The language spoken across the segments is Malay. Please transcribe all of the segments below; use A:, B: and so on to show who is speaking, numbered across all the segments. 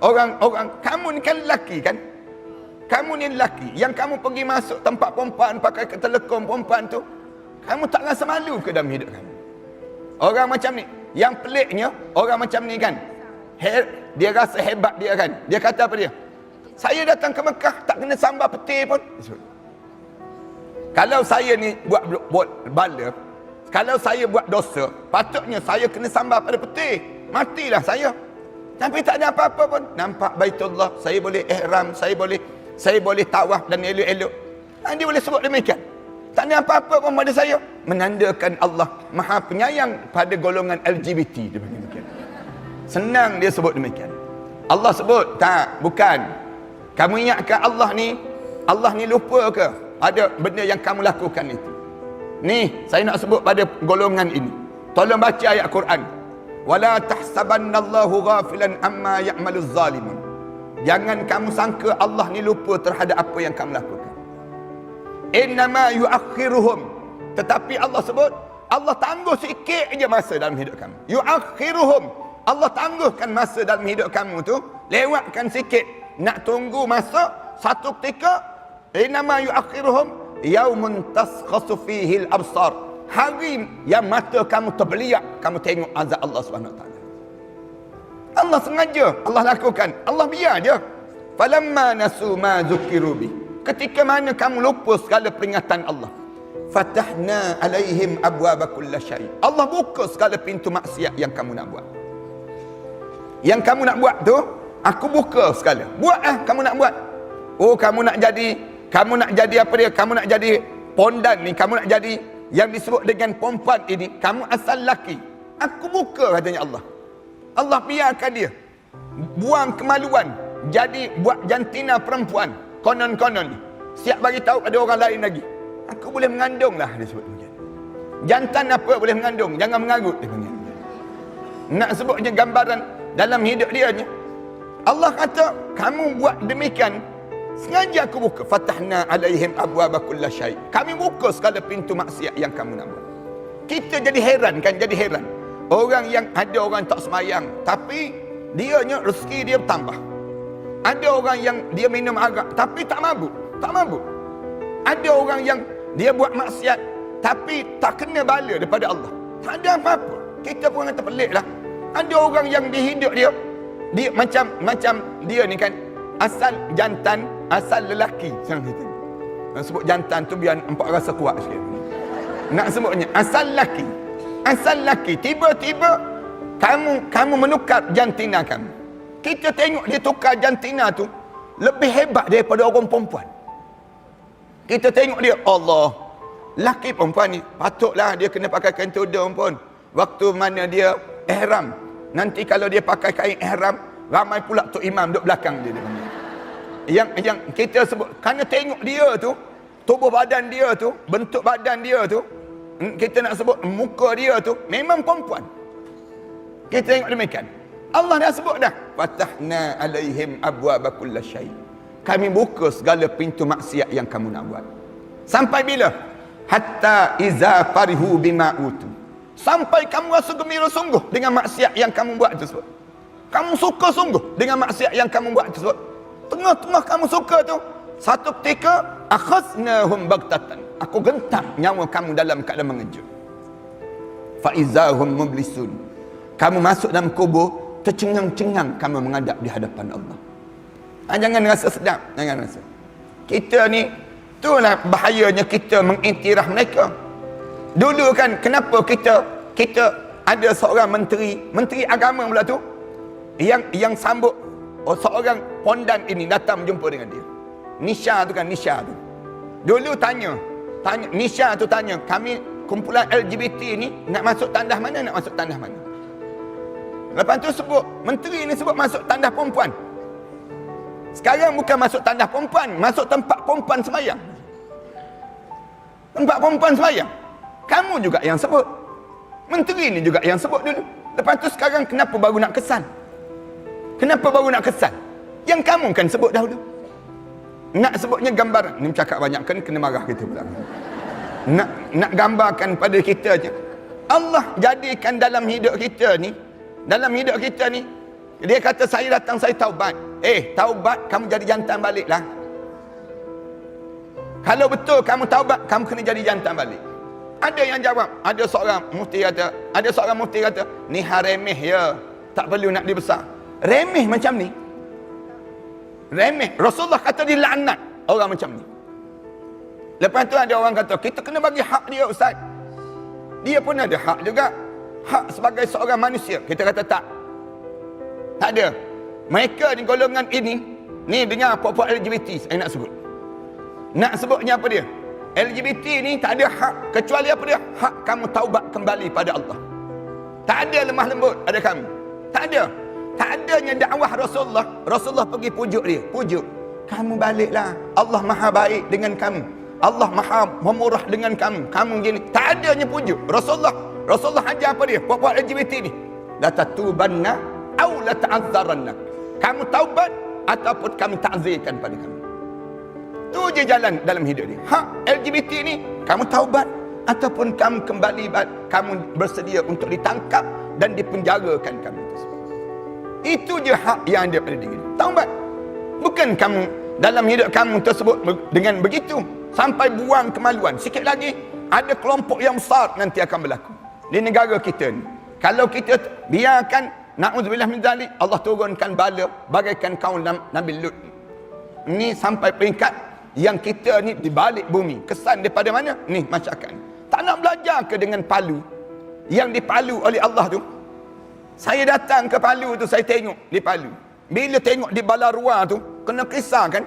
A: Orang-orang, kamu ni kan lelaki kan? Kamu ni lelaki, yang kamu pergi masuk tempat perempuan, pakai ketelekom perempuan tu, kamu tak rasa malu ke dalam hidup kamu? Orang macam ni, yang peliknya, orang macam ni kan, dia rasa hebat dia kan. Dia kata apa dia? Saya datang ke Mekah, tak kena sambar peti pun. Kalau saya ni buat bala, kalau saya buat dosa, patutnya saya kena sambar pada peti. Matilah saya. Tapi tak ada apa-apa pun. Nampak Baitullah, saya boleh ihram, saya boleh tawaf dan elok-elok. Dia boleh sebut demikian. Tak ada apa-apa pun pada saya. Menandakan Allah Maha Penyayang pada golongan LGBT. Demikian. Senang dia sebut demikian. Allah sebut, tak, bukan. Kamu ingatkan Allah ni lupa ke? Ada benda yang kamu lakukan itu. Ni, saya nak sebut pada golongan ini. Tolong baca ayat Quran. Wala tahsabannallahu ghafilan amma ya'maluz zalimun. Jangan kamu sangka Allah ni lupa terhadap apa yang kamu lakukan. Innama yuakhiruhum. Tetapi Allah sebut, Allah tangguh sikit aja masa dalam hidup kamu. Yuakhiruhum. Allah tangguhkan masa dalam hidup kamu tu, lewatkan sikit. Nak tunggu masa satu ketika, innama yuakhiruhum yaumun taskhasu fihi al-absar. Hari yang mata kamu terbeliak, kamu tengok azab Allah SWT. Allah sengaja, Allah lakukan, Allah biar je. Falamma nasu ma zukiru bih. Ketika mana kamu lupa segala peringatan Allah, fatahna alaihim abwaba kulli syai. Allah buka segala pintu maksiat yang kamu nak buat. Yang kamu nak buat tu, aku buka segala. Buat kamu nak buat. Oh, kamu nak jadi apa dia? Kamu nak jadi pondan ni, kamu nak jadi yang disebut dengan perempuan ini, kamu asal laki. Aku buka, katanya Allah. Allah biarkan dia buang kemaluan, jadi buat jantina perempuan. Konon-konon siap bagi tahu pada orang lain lagi. Aku boleh mengandung lah, dia sebut demikian. Jantan apa boleh mengandung, jangan mengarut, dia panggil. Nak sebutnya gambaran dalam hidup dia ni. Allah kata, kamu buat demikian, sengaja aku buka. Fatahna alaihim abwaba kulli syai. Kami buka segala pintu maksiat yang kamu nak buat. Kita jadi heran kan, jadi heran. Orang yang ada orang tak semayang, tapi dianya rezeki dia bertambah. Ada orang yang dia minum arak, tapi tak mabuk, tak mabuk. Ada orang yang dia buat maksiat, tapi tak kena bala daripada Allah. Tak ada apa-apa. Kita pun kata pelik lah. Ada orang yang di hidup dia macam dia ni kan, asal jantan, asal lelaki. Senang kita nak sebut jantan tu biar nampak rasa kuat sikit. Nak sebutnya asal lelaki, asal lelaki. Tiba-tiba kamu menukar jantina kamu. Kita tengok dia tukar jantina tu lebih hebat daripada orang perempuan. Kita tengok dia, Allah, lelaki perempuan ni patutlah dia kena pakai kain tudung pun. Waktu mana dia ihram, nanti kalau dia pakai kain ihram, ramai pula tok imam duduk belakang dia. Yang kita sebut, kerana tengok dia tu, tubuh badan dia tu, bentuk badan dia tu, kita nak sebut muka dia tu memang perempuan. Kita tengok demikian. Allah dah sebut dah, fatahna alaihim abwaba kulli syai. Kami buka segala pintu maksiat yang kamu nak buat. Sampai bila? Hatta iza farihu bima utu. Sampai kamu rasa gembira sungguh dengan maksiat yang kamu buat tersebut. Kamu suka sungguh dengan maksiat yang kamu buat tersebut. Tengah-tengah kamu suka tu, satu ketika akhaznahum baghtatan. Aku gentar nyawa kamu dalam keadaan mengejut. Fa izahum mublisun. Kamu masuk dalam kubur, tercengang-cengang kamu menghadap di hadapan Allah. Jangan rasa sedap, jangan rasa. Kita ni, itulah bahayanya kita mengiktiraf mereka. Dulu kan, kenapa kita ada seorang menteri agama pula tu, yang sambut seorang pondan ini datang berjumpa dengan dia. Nisha tu kan, Nisha tu. Dulu tanya, Nisha tu tanya, kami kumpulan LGBT ni nak masuk tandas mana, nak masuk tandas mana. Lepas tu sebut, menteri ni sebut masuk tandas perempuan. Sekarang bukan masuk tandas perempuan, masuk tempat perempuan semayang. Tempat perempuan semayang. Kamu juga yang sebut. Menteri ni juga yang sebut dulu. Lepas tu sekarang kenapa baru nak kesan? Kenapa baru nak kesan? Yang kamu kan sebut dahulu. Nak sebutnya gambaran. Ni cakap banyak kan kena marah kita pula. Nak gambarkan pada kita je. Allah jadikan dalam hidup kita ni, Dia kata saya datang, saya taubat. Taubat kamu jadi jantan baliklah. Kalau betul kamu taubat, kamu kena jadi jantan balik. Ada yang jawab, ada seorang mufti kata, ni hal remeh ya, tak perlu nak dibesar. Remeh macam ni? Remeh. Rasulullah kata dilaknat orang macam ni. Lepas tu ada orang kata, kita kena bagi hak dia Ustaz. Dia pun ada hak juga. Hak sebagai seorang manusia. Kita kata tak. Tak ada. Mereka di golongan ini, ni dengar puak-puak LGBT saya nak sebut. Nak sebutnya apa dia? LGBT ni tak ada hak kecuali apa dia? Hak kamu taubat kembali pada Allah. Tak ada lemah lembut ada kamu. Tak ada. Tak adanya dakwah Rasulullah. Rasulullah pergi pujuk dia. Pujuk. Kamu baliklah. Allah maha baik dengan kamu. Allah maha memurah dengan kamu. Kamu gini. Tak adanya pujuk. Rasulullah ajar apa dia? Puak-puak LGBT ni. La tatubanna au la ta'azzaranna. Kamu taubat ataupun kami takzirkan pada kamu. Tu je jalan dalam hidup ni. Hak LGBT ni, kamu taubat ataupun kamu kembali, kamu bersedia untuk ditangkap dan dipenjarakan kamu. Itu je hak yang ada pada diri. Taubat. Bukan kamu dalam hidup kamu tersebut dengan begitu sampai buang kemaluan. Sikit lagi ada kelompok yang besar nanti akan berlaku di negara kita ni. Kalau kita biarkan, na'udzubillah min zalik, Allah turunkan bala bagaikan kaum Nabi Lut. Ni sampai peringkat yang kita ni di balik bumi. Kesan daripada mana? Ni masyarakat. Tak nak belajar ke dengan Palu? Yang dipalu oleh Allah tu. Saya datang ke Palu tu, saya tengok di Palu. Bila tengok di Balarua tu, kena kisah kan?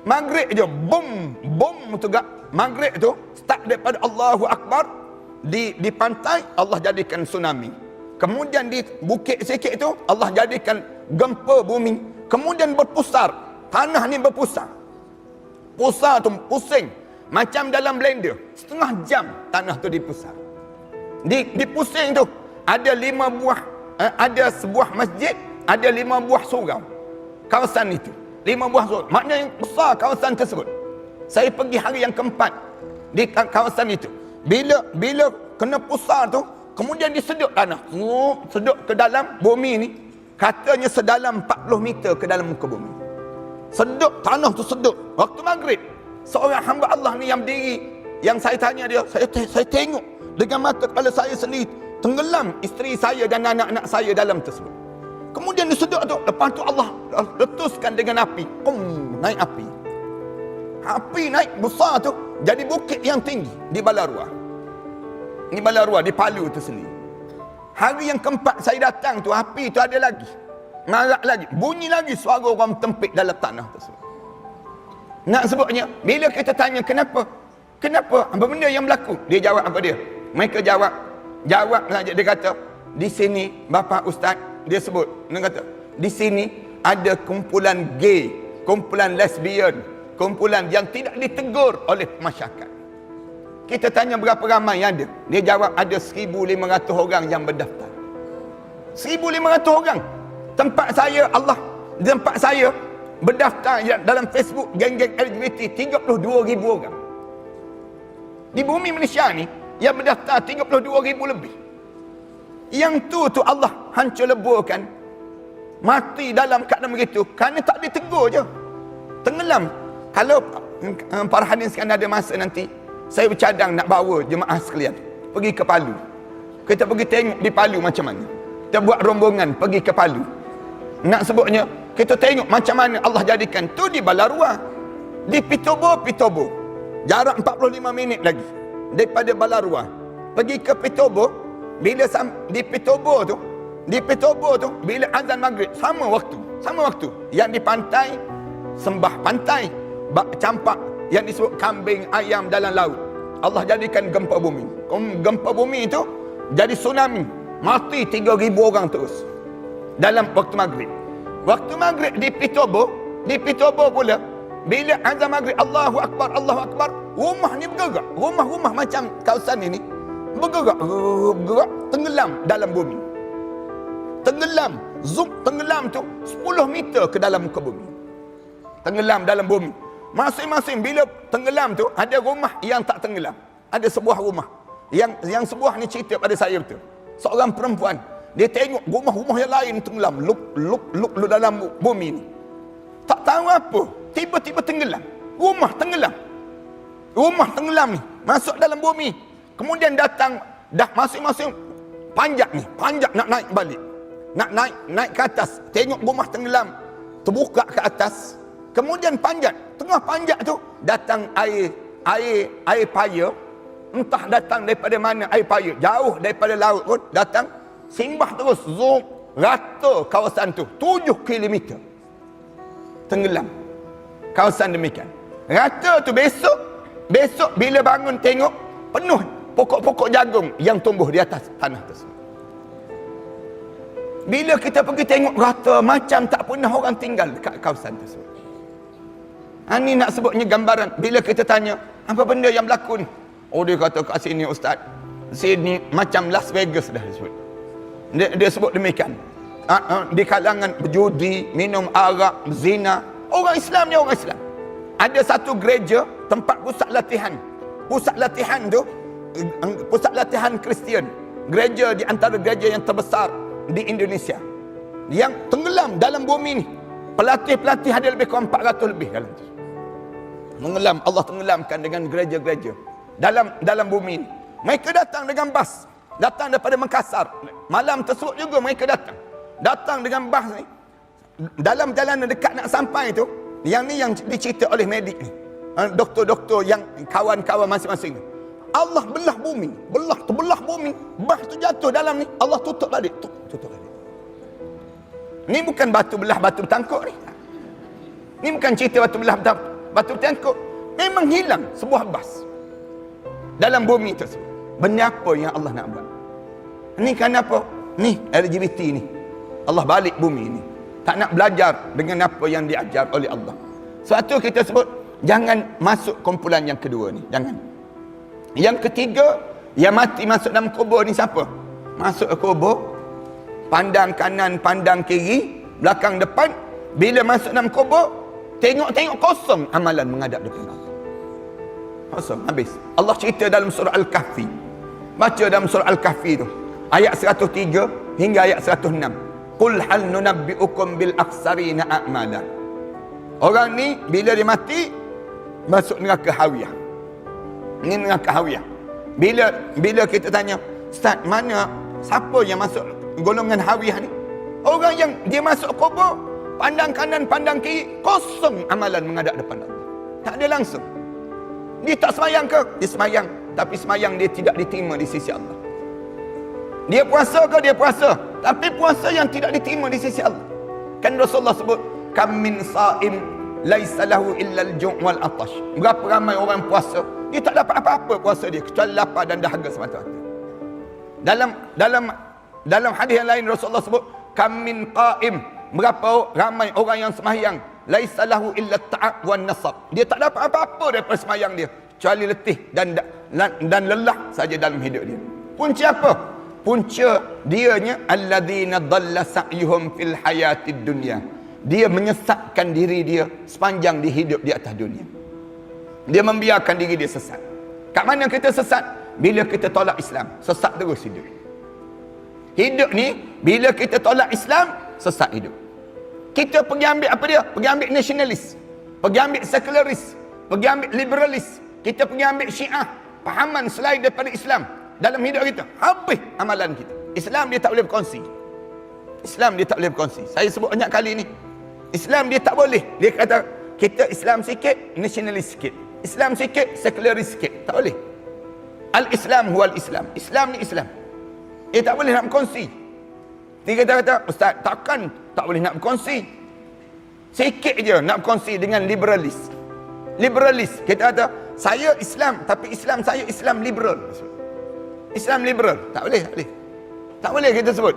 A: Maghrib je, bom tu gak. Maghrib tu, start daripada Allahu Akbar. Di pantai, Allah jadikan tsunami. Kemudian di bukit sikit tu, Allah jadikan gempa bumi. Kemudian berpusar. Tanah ni berpusar. Pusar tu pusing. Macam dalam blender. Setengah jam tanah tu dipusar. Di pusing tu, ada 5 buah, ada sebuah masjid, ada 5 buah surau. Kawasan itu. 5 buah surau. Maknanya besar kawasan tersebut. Saya pergi hari yang keempat di kawasan itu. Bila kena pusar tu, kemudian disedut tanah. Sedut ke dalam bumi ni. Katanya sedalam 40 meter ke dalam muka bumi. Sedut, tanah tu sedut. Waktu maghrib, seorang hamba Allah ni yang berdiri, yang saya tanya dia, saya tengok dengan mata kepala saya sendiri, tenggelam isteri saya dan anak-anak saya dalam tersebut. Kemudian disedut tu, lepas tu Allah letuskan dengan api. Naik api. Api naik besar tu, jadi bukit yang tinggi di Balarua. Ini Balarua, di Palu tu sendiri. Hari yang keempat saya datang tu, api tu ada lagi. Marak lagi. Bunyi lagi suara orang tempik dalam tanah tersebut. Nak sebutnya, bila kita tanya kenapa? Kenapa? Apa benda yang berlaku? Dia jawab apa dia? Mereka jawab saja. Dia kata, di sini, Bapa Ustaz, dia sebut. Dia kata, di sini ada kumpulan gay, kumpulan lesbian, kumpulan yang tidak ditegur oleh masyarakat. Kita tanya berapa ramai yang ada. Dia jawab ada 1,500 orang yang berdaftar. 1,500 orang. Tempat saya berdaftar dalam Facebook geng-geng LGBT 32,000 orang. Di bumi Malaysia ni yang berdaftar 32,000 lebih. Yang tu Allah hancur leburkan. Mati dalam keadaan begitu kerana tak ditegur je. Tenggelam. Kalau para hadirin sekalian ada masa nanti, saya bercadang nak bawa jemaah sekalian pergi ke Palu. Kita pergi tengok di Palu macam mana. Kita buat rombongan pergi ke Palu. Nak sebutnya, kita tengok macam mana Allah jadikan. Tu di Balarua. Di Pitobo. Jarak 45 minit lagi daripada Balarua. Pergi ke Pitobo. Bila di Pitobo tu, bila azan maghrib, sama waktu. Yang di pantai, sembah pantai. Campak yang disebut kambing ayam dalam laut. Allah jadikan gempa bumi. Gempa bumi itu jadi tsunami. Mati 3,000 orang terus dalam waktu maghrib. Waktu maghrib di Pitobo pula, bila azan maghrib, Allahu Akbar, rumah ni bergerak. Rumah-rumah macam kawasan ini bergerak, tenggelam dalam bumi. Tenggelam tu 10 meter ke dalam muka bumi. Tenggelam dalam bumi. Masing-masing bila tenggelam tu, ada rumah yang tak tenggelam. Ada sebuah rumah. Yang sebuah ni cerita pada saya betul. Seorang perempuan Dia tengok rumah-rumah yang lain tenggelam. Luk dalam bumi ni. Tak tahu apa. Tiba-tiba tenggelam. Rumah tenggelam. Rumah tenggelam ni. Masuk dalam bumi. Kemudian datang. Dah masing-masing panjat ni. Panjat nak naik balik. Nak naik ke atas. Tengok rumah tenggelam. Terbuka ke atas. Kemudian panjat. Tengah panjat tu. Datang air payah. Entah datang daripada mana air payah. Jauh daripada laut pun datang. Simbah terus. Zoom. Rata kawasan tu. 7 kilometer. Tenggelam. Kawasan demikian. Rata tu besok bila bangun tengok. Penuh pokok-pokok jagung yang tumbuh di atas tanah tersebut. Bila kita pergi tengok rata macam tak pernah orang tinggal dekat kawasan tersebut. Ini nak sebutnya gambaran. Bila kita tanya, apa benda yang berlaku ni? Oh, dia kata kat sini ustaz. Sini macam Las Vegas dah disebut. Dia sebut demikian. Di kalangan berjudi, minum arak, zina. Orang Islam ni orang Islam. Ada satu gereja, tempat pusat latihan. Pusat latihan tu, pusat latihan Kristian. Gereja di antara gereja yang terbesar di Indonesia. Yang tenggelam dalam bumi ni. Pelatih-pelatih ada lebih kurang 400 lebih dalam tu. Tenggelam, Allah tenggelamkan dengan gereja-gereja. Dalam bumi ni. Mereka datang dengan bas. Datang daripada Makassar. Malam tersebut juga mereka datang. Datang dengan bas ni. Dalam jalanan dekat nak sampai tu, yang ni yang dicerita oleh medik ni. Doktor-doktor yang kawan-kawan masing-masing ni. Allah belah bumi. Terbelah bumi. Bas tu jatuh dalam ni. Allah tutup balik. Tutup balik. Ni bukan batu belah batu bertangkuk ni. Ni bukan cerita batu belah batu bertangkuk. Memang hilang sebuah bas. Dalam bumi tersebut. Benda apa yang Allah nak buat? Ni kenapa? Ni LGBT ni. Allah balik bumi ni. Tak nak belajar dengan apa yang diajar oleh Allah. Sebab tu kita sebut, jangan masuk kumpulan yang kedua ni. Jangan. Yang ketiga, yang mati masuk dalam kubur ni siapa? Masuk ke kubur, pandang kanan, pandang kiri, belakang depan. Bila masuk dalam kubur, tengok-tengok kosong amalan menghadap depan Allah. Kosong, habis. Allah cerita dalam surah Al-Kahfi. Baca dalam surah Al-Kahfi tu. Ayat 103 hingga ayat 106. Qul hal nunabbi'ukum bil akhsarina a'mala. Orang ni bila dia mati masuk neraka hawiyah. Ini neraka hawiyah. Bila kita tanya, Ustaz, mana siapa yang masuk golongan hawiyah ni? Orang yang dia masuk kubur, pandang kanan, pandang kiri, kosong amalan menghadap depan Allah. Tak ada langsung. Dia tak semayang ke? Dia semayang, tapi semayang dia tidak diterima di sisi Allah. Dia puasa ke? Dia puasa, tapi puasa yang tidak diterima di sisi Allah. Kan Rasulullah sebut, kam min sa'im laisa lahu illa al-ju' wal atash. Berapa ramai orang puasa, dia tak dapat apa-apa puasa dia kecuali lapar dan dahaga semata-mata. Dalam hadis yang lain Rasulullah sebut, kam min qa'im, berapa ramai orang yang sembahyang, laisa lahu illa at-ta'ab wan nasab. Dia tak dapat apa-apa daripada sembahyang dia kecuali letih dan lelah saja dalam hidup dia. Punca apa? Punca dianya alladzina dhalla sa'yuhum fil hayatid dunya. Dia menyesatkan diri dia sepanjang dia hidup di atas dunia. Dia membiarkan diri dia sesat. Kat mana kita sesat? Bila kita tolak Islam, sesat terus hidup. Hidup ni bila kita tolak Islam, sesat hidup. Kita pergi ambil apa dia? Pergi ambil nasionalis, pergi ambil sekularis, pergi ambil liberalis. Kita pergi ambil Syiah, pahaman selain daripada Islam dalam hidup kita. Habis amalan kita. Islam dia tak boleh berkongsi. Islam dia tak boleh berkongsi. Saya sebut banyak kali ni. Islam dia tak boleh. Dia kata kita Islam sikit, nasionalis sikit. Islam sikit, sekularis sikit. Tak boleh. Al-Islam huwal Islam. Islam ni Islam. Dia tak boleh nak berkongsi. Dia kata, Ustaz, takkan tak boleh nak berkongsi? Sikit je nak berkongsi dengan liberalis. Liberalis. Kita kata, saya Islam, tapi Islam saya Islam liberal. Islam liberal. Tak boleh, tak boleh. Tak boleh kita sebut.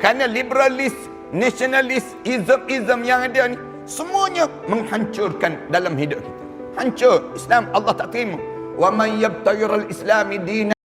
A: Kerana liberalis, nasionalis, ism yang ada ni, semuanya menghancurkan dalam hidup kita. Hancur. Islam Allah tak terima. Wa man yabtaghi al-islami dinan